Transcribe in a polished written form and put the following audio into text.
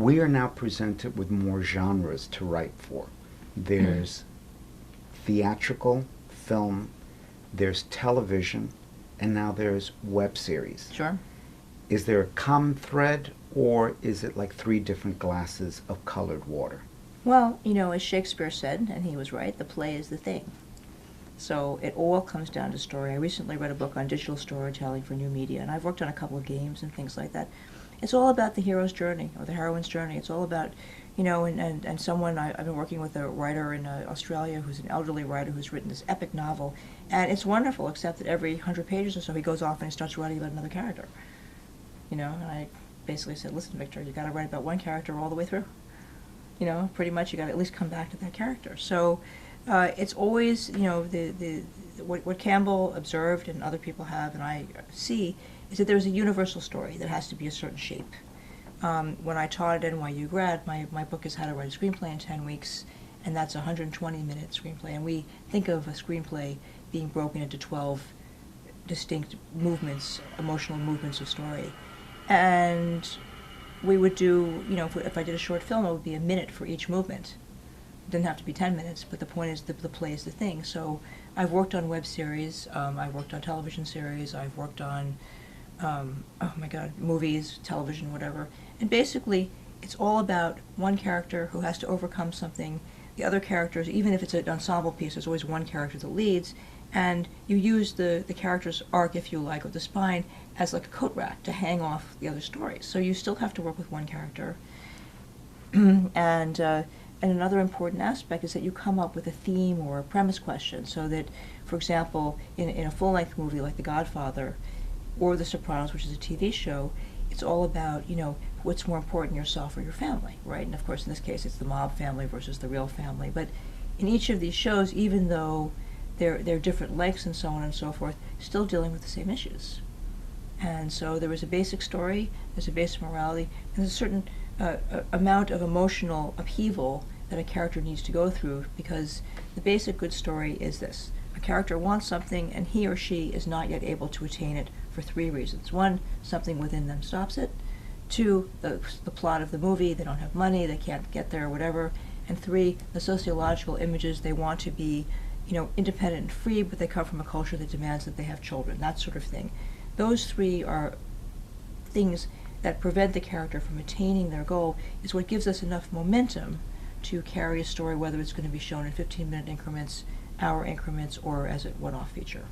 we are now presented with more genres to write for. There's theatrical, film, there's television, and now there's web series. Sure. Is there a common thread, or is it like three different glasses of colored water? Well, you know, as Shakespeare said, and he was right, the play is the thing. So it all comes down to story. I recently read a book on digital storytelling for new media, and I've worked on a couple of games and things like that. It's all about the hero's journey or the heroine's journey. It's all about, you know, and someone, I've been working with a writer in Australia who's an elderly writer who's written this epic novel, and it's wonderful, except that every 100 pages or so he goes off and he starts writing about another character. You know, and I basically said, listen, Victor, you got to write about one character all the way through. You know, pretty much you got to at least come back to that character. So it's always, you know, what Campbell observed and other people have and I see is that there's a universal story that has to be a certain shape. When I taught at NYU grad, my book is How to Write a Screenplay in 10 Weeks, and that's a 120-minute screenplay. And we think of a screenplay being broken into 12 distinct movements, emotional movements of story. And we would do, you know, if I did a short film, it would be a minute for each movement. It didn't have to be 10 minutes, but the point is the play is the thing. So I've worked on web series, I've worked on television series, I've worked on, oh my God, movies, television, whatever. And basically, it's all about one character who has to overcome something. The other characters, even if it's an ensemble piece, there's always one character that leads, and you use the character's arc, if you like, or the spine, as like a coat rack to hang off the other stories. So you still have to work with one character. And another important aspect is that you come up with a theme or a premise question, so that, for example, in a full-length movie like The Godfather or The Sopranos, which is a TV show, it's all about, you know, what's more important, yourself or your family, right? And of course, in this case, it's the mob family versus the real family. But in each of these shows, even though they're different lengths and so on and so forth, still dealing with the same issues. And so there is a basic story, there's a basic morality, and there's a certain amount of emotional upheaval that a character needs to go through, because the basic good story is this. A character wants something, and he or she is not yet able to attain it for three reasons. One, something within them stops it. Two, the plot of the movie, they don't have money, they can't get there, or whatever. And three, the sociological images, they want to be, you know, independent and free, but they come from a culture that demands that they have children, that sort of thing. Those three are things that prevent the character from attaining their goal, is what gives us enough momentum to carry a story, whether it's going to be shown in 15-minute increments, hour increments, or as a one-off feature.